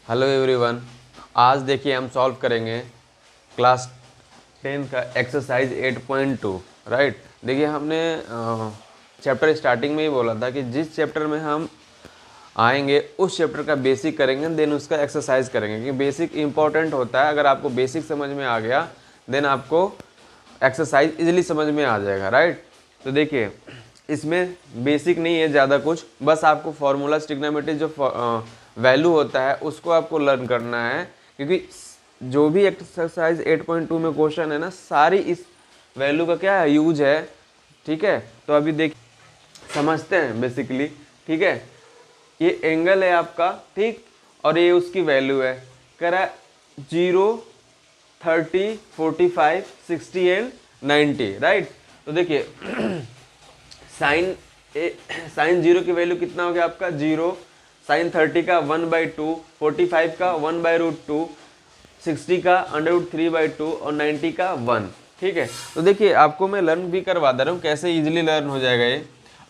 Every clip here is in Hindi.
Hello everyone. आज देखिए हम सॉल्व करेंगे क्लास 10 का एक्सरसाइज 8.2। राइट, देखिए हमने चैप्टर स्टार्टिंग में ही बोला था कि जिस चैप्टर में हम आएंगे उस चैप्टर का बेसिक करेंगे, देन उसका एक्सरसाइज करेंगे, क्योंकि बेसिक इंपॉर्टेंट होता है। अगर आपको बेसिक समझ में आ गया देन आपको एक्सरसाइज इजीली समझ में आ जाएगा। राइट, तो देखिए इसमें बेसिक नहीं है ज़्यादा कुछ, बस आपको फार्मूला ट्रिग्नोमेट्री जो वैल्यू होता है उसको आपको लर्न करना है, क्योंकि जो भी एक्सरसाइज 8.2 में क्वेश्चन है ना, सारी इस वैल्यू का क्या है, यूज है। ठीक है, तो अभी देख समझते हैं बेसिकली। ठीक है, ये एंगल है आपका, ठीक, और ये उसकी वैल्यू है, कह रहा है 0, 30, 45, 60 एंड 90। राइट, तो देखिए साइन 0 की वैल्यू कितना हो गया आपका 0, साइन 30 का 1/2, 45 का 1/√2, 60 का √3/2 और 90 का 1। ठीक है, तो देखिए आपको मैं लर्न भी करवा दे रहा हूँ कैसे इजीली लर्न हो जाएगा ये।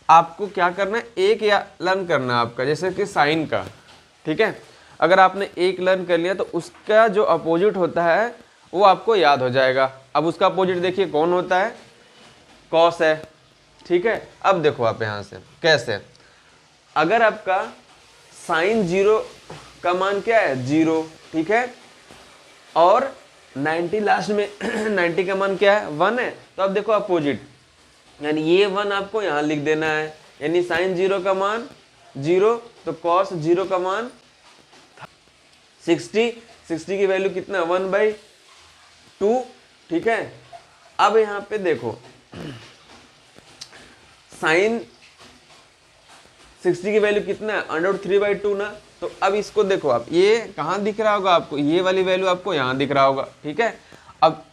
आपको क्या करना है, एक या लर्न करना है आपका, जैसे कि साइन का। ठीक है, अगर आपने एक लर्न कर लिया तो उसका जो अपोजिट होता है वो आपको याद हो जाएगा। अब उसका अपोजिट देखिए कौन होता है, कॉस है। ठीक है, अब देखो आप यहाँ से कैसे, अगर आपका साइन 0 का मान क्या है 0, ठीक है, और 90 लास्ट में 90 का मान क्या है 1 है, तो अब देखो अपोजिट, यानी ये 1 आपको यहाँ लिख देना है, यानी साइन 0 का मान 0, तो कॉस 0 का मान 60, 60 की वैल्यू कितना 1/2। ठीक है, अब यहाँ पे देखो साइन 60 की वैल्यू कितना है √3/2 ना, तो अब इसको देखो आप, ये कहाँ दिख रहा होगा आपको, ये वाली वैल्यू आपको यहाँ दिख रहा होगा। ठीक है, अब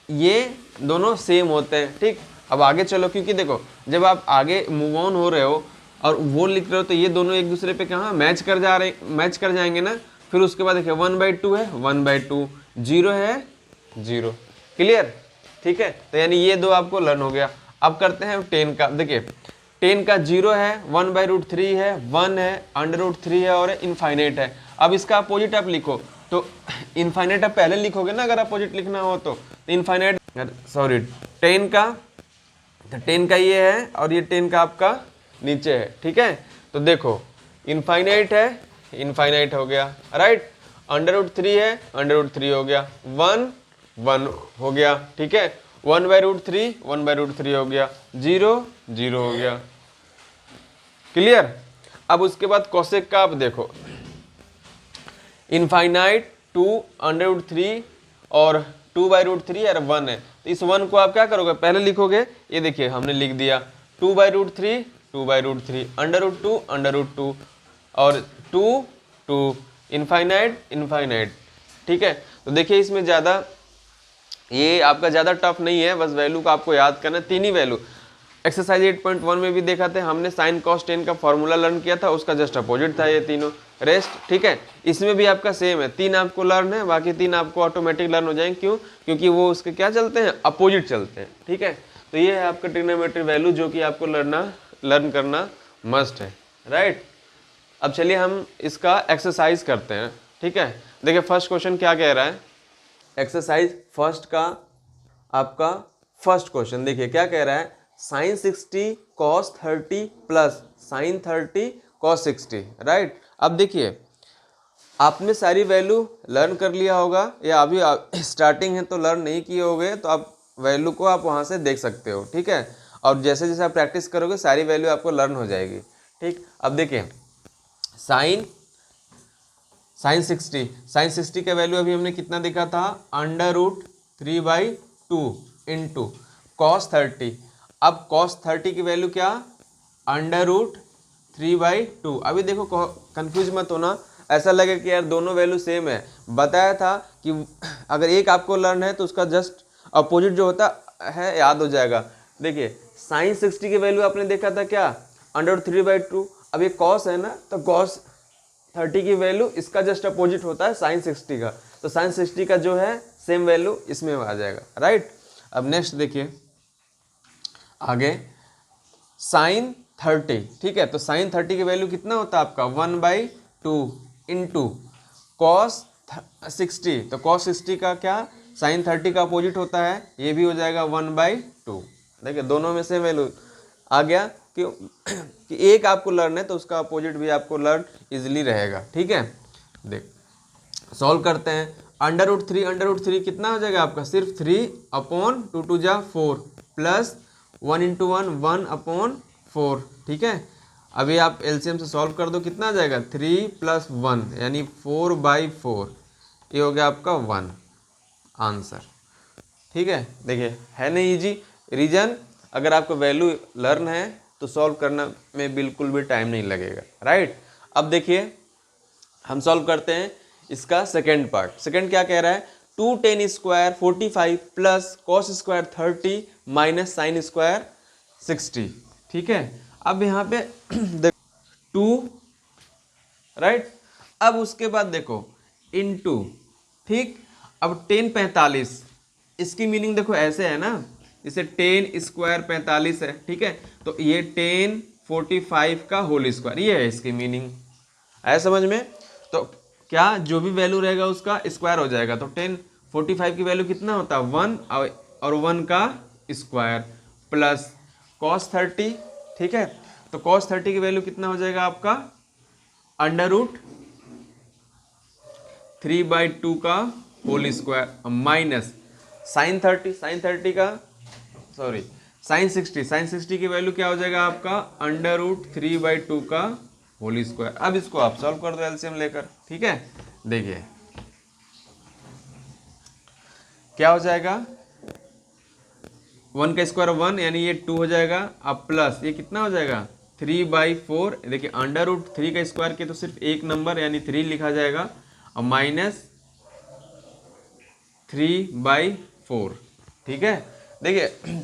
ये दोनों सेम होते हैं। ठीक, अब आगे चलो, क्योंकि देखो जब आप आगे मूव ऑन हो रहे हो और वो लिख रहे हो तो ये दोनों एक दूसरे पे कहाँ मैच कर जाएंगे ना। फिर उसके बाद देखिए 1/2 है 1/2, 0 है 0। क्लियर, ठीक है, तो यानी ये दो आपको लर्न हो गया। अब करते हैं 10 का। देखिए 10 का 0 है, 1/√3 है, 1 है, √3 है और इनफाइनाइट है। अब इसका अपोजिट आप लिखो तो इनफाइनाइट आप पहले लिखोगे ना, अगर अपोजिट लिखना हो तो इनफाइनाइट, सॉरी 10 का, तो 10 का ये है और ये 10 का आपका नीचे है। ठीक है, तो देखो इनफाइनाइट है, इनफाइनाइट हो गया। राइट, √3 है, √3 हो गया, 1 1 हो गया। ठीक है, 1/√3 1/√3 हो गया, 0 0 हो गया। क्लियर, अब उसके बाद कोसेक का आप देखो, इनफाइनाइट 2 √3 और 2/√3 और 1 है, तो इस 1 को आप क्या करोगे, पहले लिखोगे, ये देखिए हमने लिख दिया 2/√3 2/√3, √2 √2 और 2 2, इनफाइनाइट इनफाइनाइट। ठीक है, तो देखिए इसमें ज़्यादा ये आपका ज़्यादा टफ नहीं है, बस वैल्यू को आपको याद करना है, तीन ही वैल्यू। एक्सरसाइज 8.1 में भी देखा था हमने, साइन कॉस 10 का फॉर्मूला लर्न किया था, उसका जस्ट अपोजिट था ये तीनों रेस्ट। ठीक है, इसमें भी आपका सेम है, 3 आपको लर्न है, बाकी 3 आपको ऑटोमेटिक लर्न हो जाएंगे। क्यों, क्योंकि वो उसके क्या चलते हैं, अपोजिट चलते हैं। ठीक है, तो ये है आपका ट्रिग्नोमेट्री वैल्यू जो कि आपको लर्न करना मस्ट है। राइट, अब चलिए हम इसका एक्सरसाइज करते हैं। ठीक है, देखिए फर्स्ट क्वेश्चन क्या कह रहा है, एक्सरसाइज फर्स्ट का आपका फर्स्ट क्वेश्चन देखिए क्या कह रहा है, sine 60 cos 30 plus sine 30 cos 60। Right, अब देखिए आपने सारी वैल्यू लर्न कर लिया होगा, या अभी स्टार्टिंग है तो लर्न नहीं किए होगे, तो आप वैल्यू को आप वहाँ से देख सकते हो। ठीक है, और जैसे जैसे आप प्रैक्टिस करोगे सारी वैल्यू आपको लर्न हो जाएगी। ठीक, अब देखिए साइन 60 का वैल्यू अभी हमने कितना देखा था, √3/2 इंटू कॉस 30। अब कॉस 30 की वैल्यू क्या, √3/2। अभी देखो कंफ्यूज मत होना, ऐसा लगे कि यार दोनों वैल्यू सेम है। बताया था कि अगर एक आपको लर्न है तो उसका जस्ट अपोजिट जो होता है याद हो जाएगा। देखिए साइन 60 की वैल्यू आपने देखा था क्या, √3/2। अब ये कॉस है ना, तो कॉस 30 की वैल्यू इसका जस्ट अपोजिट होता है साइन 60 का, तो साइन 60 का जो है सेम वैल्यू इसमें आ जाएगा। राइट, अब नेक्स्ट देखिए आगे साइन 30। ठीक है, तो साइन 30 की वैल्यू कितना होता है आपका 1/2 इंटू कॉस 60, तो कॉस 60 का क्या साइन 30 का अपोजिट होता है, ये भी हो जाएगा 1/2। देखिए दोनों में से वैल्यू आ गया कि एक आपको लर्न है तो उसका अपोजिट भी आपको लर्न इजीली रहेगा। ठीक है, देख सॉल्व करते हैं। अंडर रूट थ्री कितना हो जाएगा आपका, सिर्फ 3/2 जा 4 प्लस 1 × 1 1/4। ठीक है, अभी आप एलसीएम से सॉल्व कर दो, कितना आ जाएगा 3 + 1 यानी 4/4, ये हो गया आपका 1 आंसर। ठीक है, देखिए है नहीं इजी। रीजन अगर आपको वैल्यू लर्न है तो सॉल्व करना में बिल्कुल भी टाइम नहीं लगेगा, राइट। अब देखिए हम सॉल्व करते हैं इसका सेकेंड पार्ट। सेकेंड क्या कह रहा है, 2tan² 45 plus cos² 30 minus sin² 60। ठीक है, अब यहाँ पे 2, राइट। अब उसके बाद देखो इनटू, ठीक। अब 10 45, इसकी मीनिंग देखो ऐसे है ना, जैसे 10² 45 है, ठीक है, तो ये 10 45 का होल स्क्वायर, ये है इसकी मीनिंग, आया समझ में। तो क्या जो भी वैल्यू रहेगा उसका स्क्वायर हो जाएगा, तो 10 45 की वैल्यू कितना होता है 1 और 1 का स्क्वायर प्लस cos 30। ठीक है, तो cos 30 की वैल्यू कितना हो जाएगा आपका √3/2 का होल स्क्वायर माइनस sin 30 का sin 60 की वैल्यू क्या हो जाएगा आपका √3/2 का होल स्क्वायर। अब इसको आप सॉल्व कर दो एलसीएम लेकर। ठीक है, देखिए क्या हो जाएगा, 1 का स्क्वायर 1 यानी ये 2 हो जाएगा, अब प्लस ये कितना हो जाएगा 3/4। देखिए √3 का स्क्वायर के तो सिर्फ एक नंबर यानी 3 लिखा जाएगा, और माइनस 3/4। ठीक है, देखिए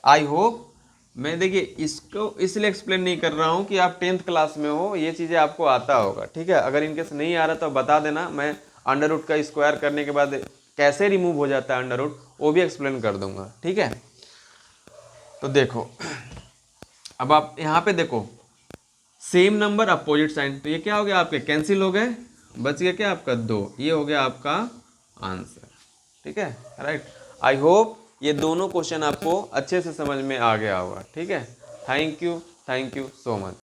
आई होप मैं देखिए इसको इसलिए एक्सप्लेन नहीं कर रहा हूँ कि आप 10th क्लास में हो, ये चीज़ें आपको आता होगा। ठीक है, अगर इनकेस नहीं आ रहा तो बता देना, मैं अंडर रूट का स्क्वायर करने के बाद कैसे रिमूव हो जाता है अंडर रूट वो भी एक्सप्लेन कर दूंगा। ठीक है, तो देखो अब आप यहाँ पे देखो सेम नंबर अपोजिट साइन, तो ये क्या हो गया आपके कैंसिल हो गए, बच गया क्या आपका 2, ये हो गया आपका आंसर। ठीक है, राइट। आई होप ये दोनों क्वेश्चन आपको अच्छे से समझ में आ गया होगा। ठीक है, थैंक यू सो मच।